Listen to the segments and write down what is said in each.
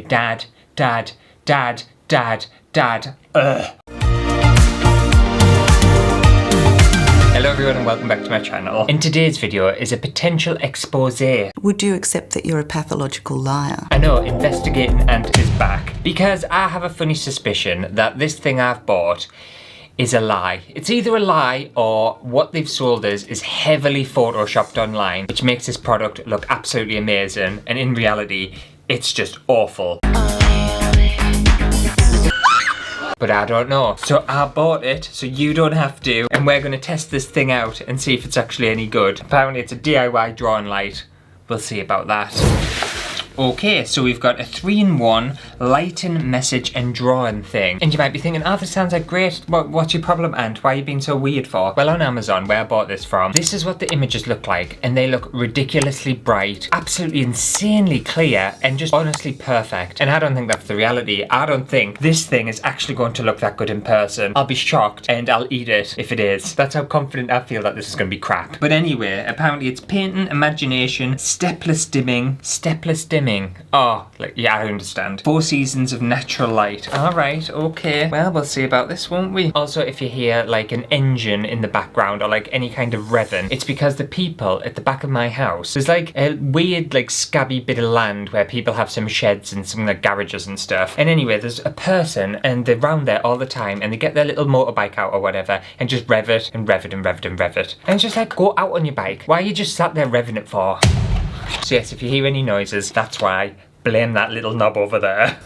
Dad, dad, dad, dad, dad. Ugh. Hello everyone and welcome back to my channel. In today's video is a potential expose. Would you accept that you're a pathological liar? I know, investigating Ant is back. Because I have a funny suspicion that this thing I've bought is a lie. It's either a lie or what they've sold us is heavily photoshopped online, which makes this product look absolutely amazing, and in reality, it's just awful. But I don't know. So I bought it, so you don't have to. And we're gonna test this thing out and see if it's actually any good. Apparently it's a DIY drawing light. We'll see about that. Okay, so we've got a 3-in-1 lighting, message and drawing thing. And you might be thinking, oh, this sounds like great. What's your problem, Ant? Why are you being so weird for? Well, on Amazon, where I bought this from, this is what the images look like. And they look ridiculously bright, absolutely insanely clear, and just honestly perfect. And I don't think that's the reality. I don't think this thing is actually going to look that good in person. I'll be shocked and I'll eat it if it is. That's how confident I feel that this is going to be crap. But anyway, apparently it's painting, imagination, stepless dimming. Oh, like, yeah, I understand. 4 seasons of natural light. All right, okay. Well, we'll see about this, won't we? Also, if you hear like an engine in the background or like any kind of revving, it's because the people at the back of my house, there's like a weird like scabby bit of land where people have some sheds and some like garages and stuff. And anyway, there's a person and they're round there all the time and they get their little motorbike out or whatever and just rev it and rev it and rev it and rev it. And it's just like, go out on your bike. Why are you just sat there revving it for? So yes, if you hear any noises, that's why. Blame that little knob over there.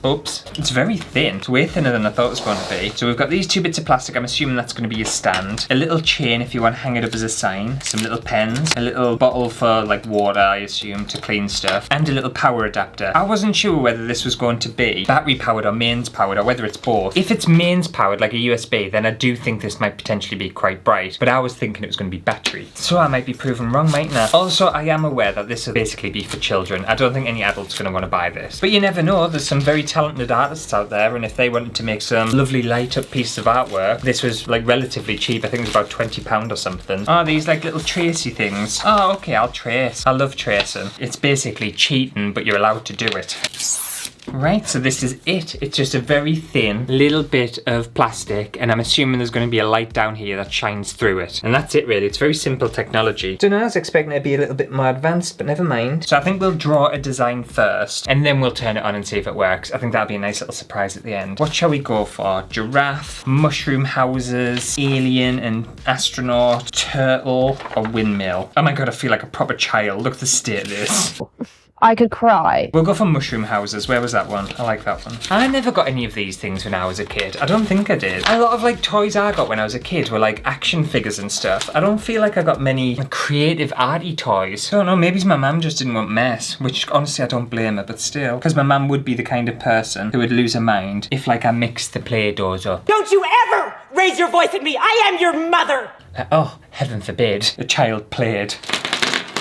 Oops. It's very thin. It's way thinner than I thought it was going to be. So we've got these 2 bits of plastic. I'm assuming that's going to be your stand. A little chain if you want to hang it up as a sign. Some little pens. A little bottle for like water, I assume, to clean stuff. And a little power adapter. I wasn't sure whether this was going to be battery powered or mains powered or whether it's both. If it's mains powered, like a USB, then I do think this might potentially be quite bright. But I was thinking it was going to be battery. So I might be proven wrong, mightn't I? Also, I am aware that this will basically be for children. I don't think any adult's going to want to buy this. But you never know. There's some very talented artists out there, and if they wanted to make some lovely light up piece of artwork, this was like relatively cheap. I think it was about £20 or something. Oh, these like little tracey things. Oh, okay, I'll trace. I love tracing. It's basically cheating, but you're allowed to do it. Right, so this is it. It's just a very thin little bit of plastic, and I'm assuming there's going to be a light down here that shines through it. And that's it really. It's very simple technology. Don't know, I was expecting it to be a little bit more advanced, but never mind. So I think we'll draw a design first, and then we'll turn it on and see if it works. I think that'll be a nice little surprise at the end. What shall we go for? Giraffe, mushroom houses, alien and astronaut, turtle, or windmill? Oh my god, I feel like a proper child. Look at the state of this. I could cry. We'll go for mushroom houses. Where was that one? I like that one. I never got any of these things when I was a kid. I don't think I did. A lot of like toys I got when I was a kid were like action figures and stuff. I don't feel like I got many like, creative arty toys. I don't know, maybe my mum just didn't want mess, which honestly I don't blame her, but still. Because my mum would be the kind of person who would lose her mind if like I mixed the Play-Dohs up. Don't you ever raise your voice at me! I am your mother! Oh, heaven forbid. A child played.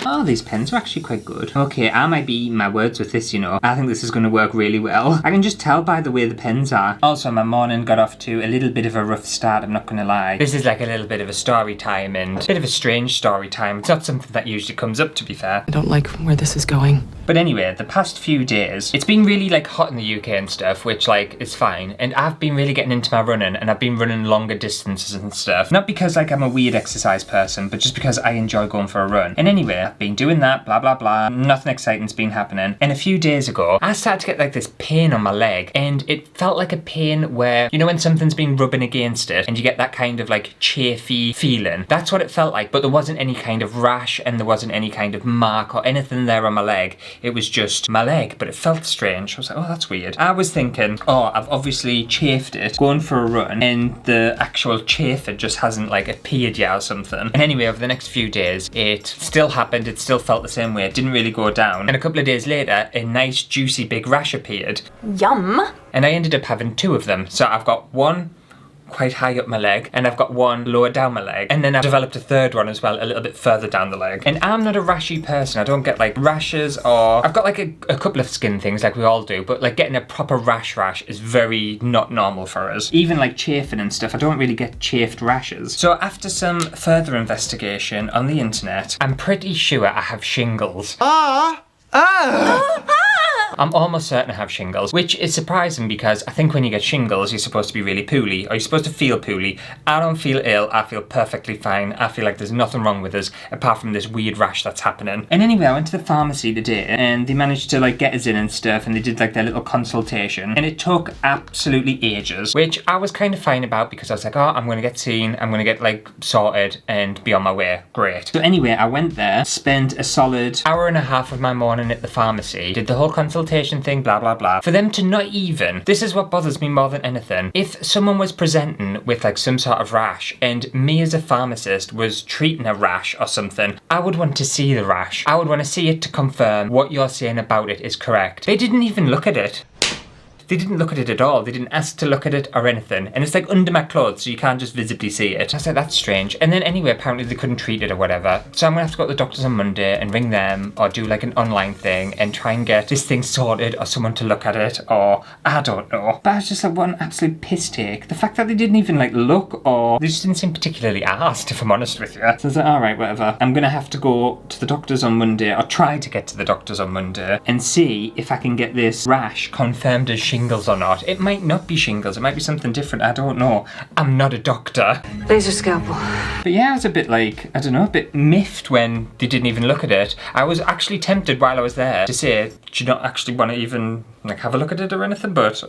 Oh, these pens are actually quite good. Okay, I might be eating my words with this, you know. I think this is going to work really well. I can just tell by the way the pens are. Also, my morning got off to a little bit of a rough start, I'm not going to lie. This is like a little bit of a story time and a bit of a strange story time. It's not something that usually comes up, to be fair. I don't like where this is going. But anyway, the past few days, it's been really like hot in the UK and stuff, which like is fine. And I've been really getting into my running, and I've been running longer distances and stuff. Not because like I'm a weird exercise person, but just because I enjoy going for a run. And anyway, I've been doing that, blah, blah, blah. Nothing exciting's been happening. And a few days ago, I started to get like this pain on my leg, and it felt like a pain where, you know, when something's been rubbing against it and you get that kind of like chafy feeling. That's what it felt like, but there wasn't any kind of rash and there wasn't any kind of mark or anything there on my leg. It was just my leg, but it felt strange. I was like, oh, that's weird. I was thinking, oh, I've obviously chafed it, going for a run, and the actual chafer just hasn't like appeared yet or something. And anyway, over the next few days, it still happened. It still felt the same way. It didn't really go down. And a couple of days later, a nice juicy big rash appeared. Yum. And I ended up having 2 of them. So I've got one quite high up my leg, and I've got one lower down my leg, and then I've developed a third one as well, a little bit further down the leg. And I'm not a rashy person. I don't get like rashes, or I've got like a couple of skin things like we all do, but like getting a proper rash is very not normal for us. Even like chafing and stuff, I don't really get chafed rashes. So after some further investigation on the internet, I'm pretty sure I have shingles. I'm almost certain I have shingles, which is surprising because I think when you get shingles, you're supposed to be really poorly, or you're supposed to feel poorly. I don't feel ill, I feel perfectly fine. I feel like there's nothing wrong with us apart from this weird rash that's happening. And anyway, I went to the pharmacy today and they managed to like get us in and stuff, and they did like their little consultation, and it took absolutely ages, which I was kind of fine about because I was like, oh, I'm gonna get seen, I'm gonna get like sorted and be on my way. Great. So anyway, I went there, spent a solid hour and a half of my morning at the pharmacy, did the whole consultation thing, blah blah blah. For them to not even, this is what bothers me more than anything, if someone was presenting with like some sort of rash and me as a pharmacist was treating a rash or something, I would want to see the rash. I would want to see it to confirm what you're saying about it is correct. They didn't even look at it. They didn't look at it at all. They didn't ask to look at it or anything. And it's like under my clothes, so you can't just visibly see it. I was like, that's strange. And then anyway, apparently they couldn't treat it or whatever. So I'm gonna have to go to the doctors on Monday and ring them or do like an online thing and try and get this thing sorted or someone to look at it, or I don't know. But I was just like, what an absolute piss take. The fact that they didn't even like look, or they just didn't seem particularly arsed, if I'm honest with you. So I was like, all right, whatever. I'm gonna have to go to the doctors on Monday, or try to get to the doctors on Monday, and see if I can get this rash confirmed as shingles or not. It might not be shingles, it might be something different, I don't know. I'm not a doctor. Laser scalpel. But yeah, I was a bit like, I don't know, a bit miffed when they didn't even look at it. I was actually tempted while I was there to say, do you not actually want to even like have a look at it or anything? But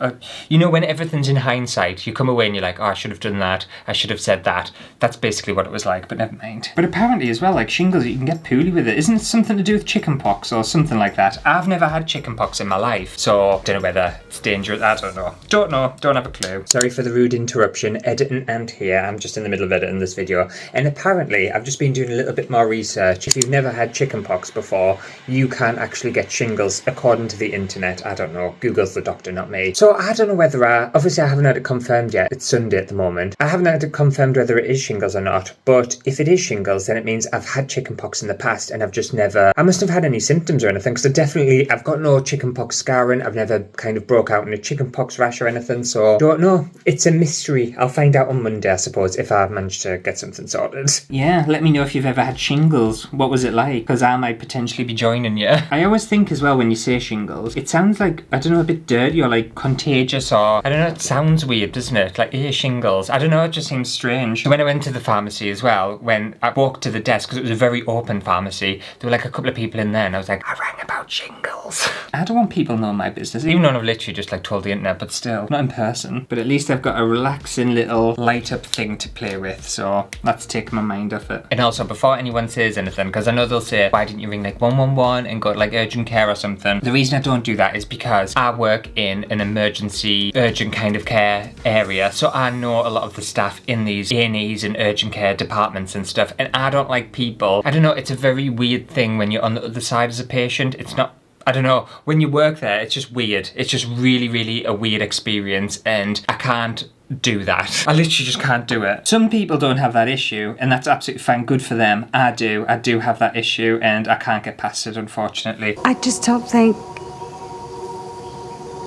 you know, when everything's in hindsight, you come away and you're like, oh, I should have done that, I should have said that. That's basically what it was like, but never mind. But apparently as well, like shingles, you can get poorly with it. Isn't it something to do with chickenpox or something like that? I've never had chickenpox in my life, so don't know whether it's dangerous. I don't know. Don't have a clue. Sorry for the rude interruption, editing and here. I'm just in the middle of editing this video. And apparently, I've just been doing a little bit more research. If you've never had chickenpox before, you can actually get shingles according to the internet. I don't know. Google's the doctor, not me. So I don't know whether obviously I haven't had it confirmed yet. It's Sunday at the moment. I haven't had it confirmed whether it is shingles or not. But if it is shingles, then it means I've had chickenpox in the past and I've just never, I must have had any symptoms or anything, because I've got no chickenpox scarring. I've never kind of broke out in a chickenpox rash or anything, so don't know. It's a mystery. I'll find out on Monday, I suppose, if I've managed to get something sorted. Yeah, let me know if you've ever had shingles. What was it like? Because I might potentially be joining you. I always think as well when you say shingles, it sounds like, I don't know, a bit dirty or like contagious, or I don't know, it sounds weird, doesn't it? Like, shingles. I don't know, it just seems strange. When I went to the pharmacy as well, when I walked to the desk, because it was a very open pharmacy, there were like a couple of people in there and I was like, I rang about shingles. I don't want people knowing my business, even though I've literally just like told the internet, but still, not in person. But at least I've got a relaxing little light up thing to play with, so that's taking my mind off it. And also, before anyone says anything, because I know they'll say, why didn't you ring like 111 and go to like urgent care or something? The reason I don't do that is because I work in an emergency urgent kind of care area, so I know a lot of the staff in these A&Es and urgent care departments and stuff, and I don't like people, I don't know, it's a very weird thing when you're on the other side as a patient. It's not, I don't know, when you work there, it's just weird. It's just really, really a weird experience, and I can't do that. I literally just can't do it. Some people don't have that issue, and that's absolutely fine, good for them. I do have that issue, and I can't get past it, unfortunately. I just don't think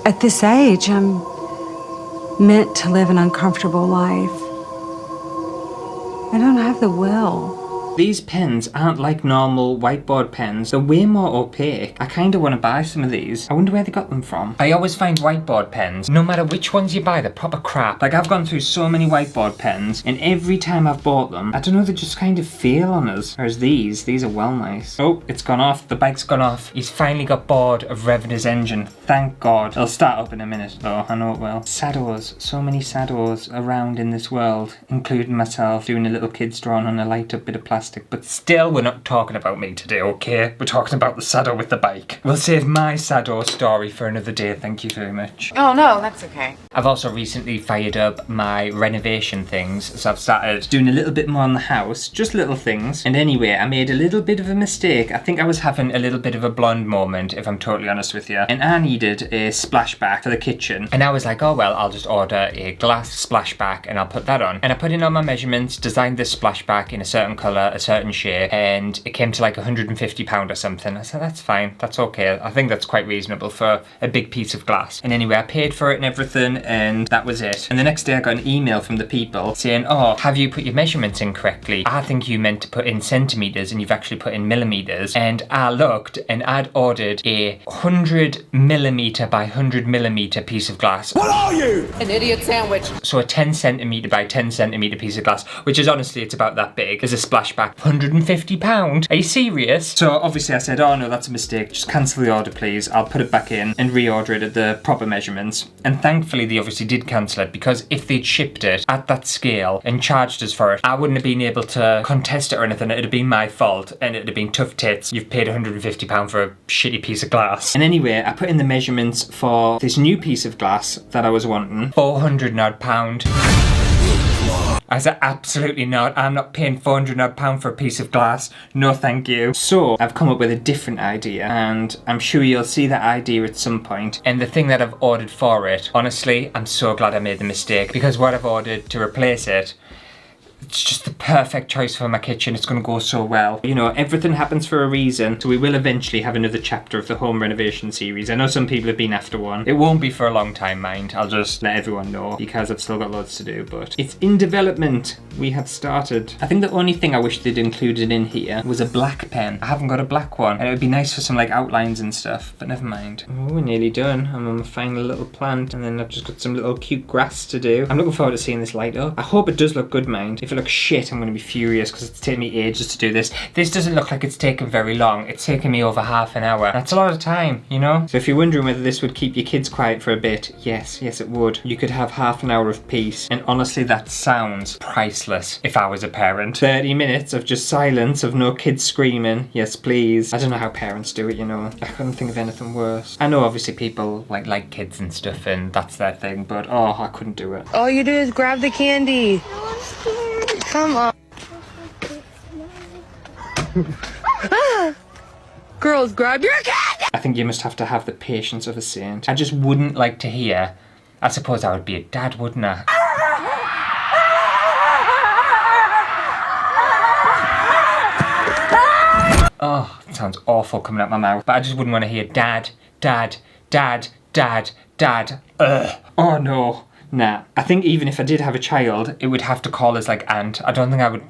at this age I'm meant to live an uncomfortable life. I don't have the will. These pens aren't like normal whiteboard pens. They're way more opaque. I kind of want to buy some of these. I wonder where they got them from. I always find whiteboard pens, no matter which ones you buy, they're proper crap. Like, I've gone through so many whiteboard pens, and every time I've bought them, I don't know, they just kind of fail on us. Whereas these are well nice. Oh, it's gone off. The bike's gone off. He's finally got bored of revving his engine. Thank God. It'll start up in a minute though, I know it will. Saddos. So many saddos around in this world, including myself, doing a little kid's drawing on a light up bit of plastic. But still, we're not talking about me today, okay? We're talking about the Sado with the bike. We'll save my Sado story for another day, thank you very much. Oh no, that's okay. I've also recently fired up my renovation things, so I've started doing a little bit more on the house, just little things. And anyway, I made a little bit of a mistake. I think I was having a little bit of a blonde moment, if I'm totally honest with you. And I needed a splashback for the kitchen. And I was like, oh well, I'll just order a glass splashback and I'll put that on. And I put in all my measurements, designed this splashback in a certain colour, a certain shape, and it came to like £150 or something. I said, that's fine, that's okay. I think that's quite reasonable for a big piece of glass. And anyway, I paid for it and everything, and that was it. And the next day I got an email from the people saying, oh, have you put your measurements in correctly? I think you meant to put in centimetres and you've actually put in millimetres. And I looked and I'd ordered a 100mm by 100mm piece of glass. What are you? An idiot sandwich. So a 10cm by 10cm piece of glass, which is honestly, it's about that big. There's a splashback. £150? Are you serious? So obviously I said, oh no, that's a mistake. Just cancel the order, please. I'll put it back in and reorder it at the proper measurements. And thankfully they obviously did cancel it, because if they'd shipped it at that scale and charged us for it, I wouldn't have been able to contest it or anything. It'd have been my fault and it'd have been tough tits. You've paid £150 for a shitty piece of glass. And anyway, I put in the measurements for this new piece of glass that I was wanting. £400 odd. I said, absolutely not. I'm not paying £400 odd for a piece of glass. No, thank you. So I've come up with a different idea, and I'm sure you'll see that idea at some point. And the thing that I've ordered for it, honestly, I'm so glad I made the mistake, because what I've ordered to replace it, it's just the perfect choice for my kitchen. It's going to go so well. You know, everything happens for a reason, so we will eventually have another chapter of the home renovation series. I know some people have been after one. It won't be for a long time, mind. I'll just let everyone know, because I've still got loads to do, but it's in development. We have started. I think the only thing I wish they'd included in here was a black pen. I haven't got a black one, and it would be nice for some like outlines and stuff, but never mind. Oh, we're nearly done. I'm on my final little plant, and then I've just got some little cute grass to do. I'm looking forward to seeing this light up. I hope it does look good, mind. If it looks shit, I'm going to be furious, because it's taken me ages to do this. This doesn't look like it's taken very long. It's taken me over half an hour. That's a lot of time, you know? So if you're wondering whether this would keep your kids quiet for a bit, yes it would. You could have half an hour of peace, and honestly that sounds priceless if I was a parent. 30 minutes of just silence, of no kids screaming. Yes please. I don't know how parents do it, you know. I couldn't think of anything worse. I know obviously people like kids and stuff, and that's their thing, but oh, I couldn't do it. All you do is grab the candy. Come on. Girls, grab your candy! I think you must have to have the patience of a saint. I just wouldn't like to hear. I suppose I would be a dad, wouldn't I? Oh, it sounds awful coming out my mouth. But I just wouldn't want to hear dad, dad, dad, dad, dad. Ugh. Oh no. Nah. I think even if I did have a child, it would have to call us like aunt. I don't think I would.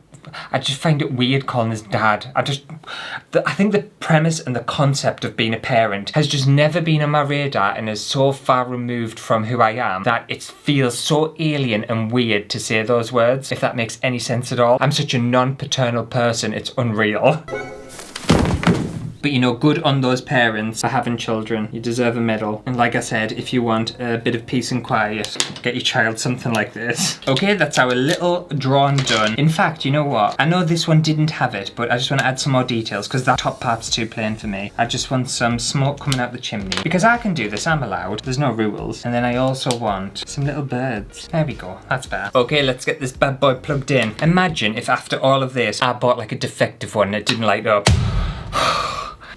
I just find it weird calling us dad. I think the premise and the concept of being a parent has just never been on my radar, and is so far removed from who I am that it feels so alien and weird to say those words, if that makes any sense at all. I'm such a non-paternal person, it's unreal. But you know, good on those parents for having children. You deserve a medal. And like I said, if you want a bit of peace and quiet, get your child something like this. Okay, that's our little drawing done. In fact, you know what? I know this one didn't have it, but I just want to add some more details, because that top part's too plain for me. I just want some smoke coming out the chimney. Because I can do this, I'm allowed. There's no rules. And then I also want some little birds. There we go, that's better. Okay, let's get this bad boy plugged in. Imagine if after all of this, I bought like a defective one and it didn't light up.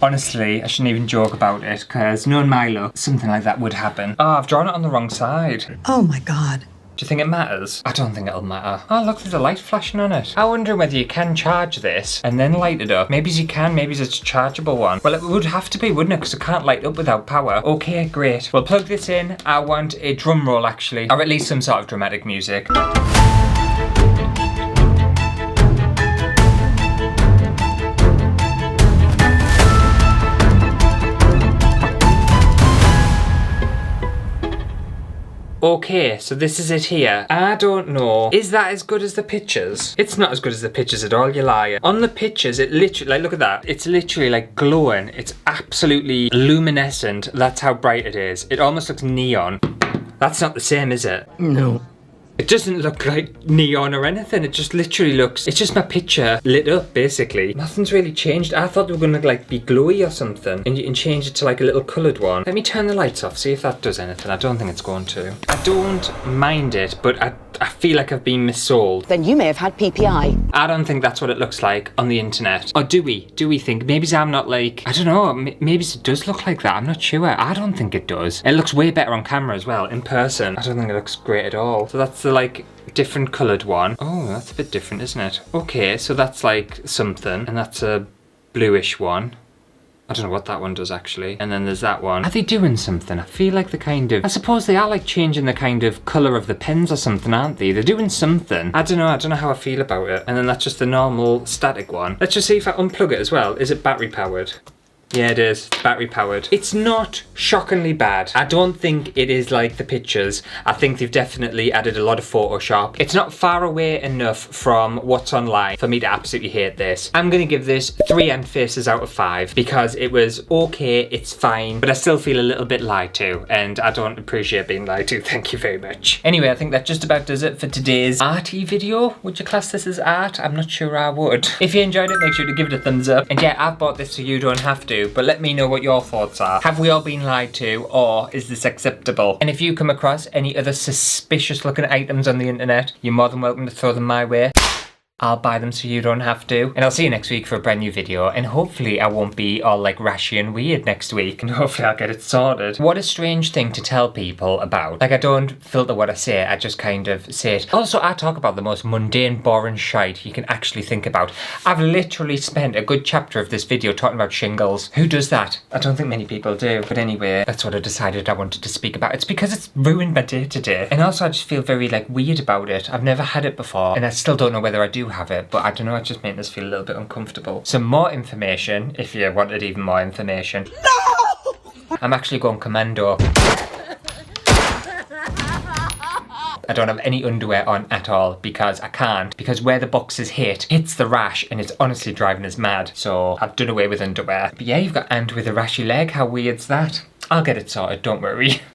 Honestly, I shouldn't even joke about it, because knowing my luck, something like that would happen. Oh, I've drawn it on the wrong side. Oh my God. Do you think it matters? I don't think it'll matter. Oh, look, there's a light flashing on it. I wonder whether you can charge this and then light it up. Maybe you can, maybe it's a chargeable one. Well, it would have to be, wouldn't it? Because it can't light up without power. Okay, great. We'll plug this in. I want a drum roll, actually. Or at least some sort of dramatic music. Okay, so this is it here. I don't know. Is that as good as the pictures? It's not as good as the pictures at all, you liar. On the pictures, it literally, like, look at that. It's literally like glowing. It's absolutely luminescent. That's how bright it is. It almost looks neon. That's not the same, is it? No. It doesn't look like neon or anything. It just literally looks, it's just my picture lit up, basically. Nothing's really changed. I thought they were gonna like be glowy or something, and you can change it to like a little coloured one. Let me turn the lights off, see if that does anything. I don't think it's going to. I don't mind it, but I feel like I've been missold. Then you may have had PPI. I don't think that's what it looks like on the internet. Or do we? Do we think? Maybe I'm not like, I don't know, maybe it does look like that. I'm not sure. I don't think it does. It looks way better on camera as well. In person, I don't think it looks great at all. So that's the like different coloured one. Oh, that's a bit different, isn't it? Okay, so that's like something, and that's a bluish one. I don't know what that one does actually. And then there's that one. Are they doing something? I feel like the kind of... I suppose they are like changing the kind of colour of the pens or something, aren't they? They're doing something. I don't know how I feel about it. And then that's just the normal static one. Let's just see if I unplug it as well. Is it battery powered? Yeah, it is. Battery powered. It's not shockingly bad. I don't think it is like the pictures. I think they've definitely added a lot of Photoshop. It's not far away enough from what's online for me to absolutely hate this. I'm gonna give this 3 ant faces out of 5 because it was okay, it's fine, but I still feel a little bit lied to, and I don't appreciate being lied to. Thank you very much. Anyway, I think that just about does it for today's arty video. Would you class this as art? I'm not sure I would. If you enjoyed it, make sure to give it a thumbs up. And yeah, I've bought this so you don't have to. But let me know what your thoughts are. Have we all been lied to, or is this acceptable? And if you come across any other suspicious looking items on the internet, you're more than welcome to throw them my way. I'll buy them so you don't have to. And I'll see you next week for a brand new video. And hopefully I won't be all like rashy and weird next week. And hopefully I'll get it sorted. What a strange thing to tell people about. Like, I don't filter what I say, I just kind of say it. Also, I talk about the most mundane, boring shite you can actually think about. I've literally spent a good chapter of this video talking about shingles. Who does that? I don't think many people do. But anyway, that's what I decided I wanted to speak about. It's because it's ruined my day today. And also I just feel very like weird about it. I've never had it before. And I still don't know whether I do have it, but I don't know, it just made us feel a little bit uncomfortable. Some more information, if you wanted even more information. No! I'm actually going commando. I don't have any underwear on at all because I can't, because where the boxes hits the rash, and it's honestly driving us mad. So I've done away with underwear. But yeah, you've got Ant with a rashy leg. How weird's that? I'll get it sorted, don't worry.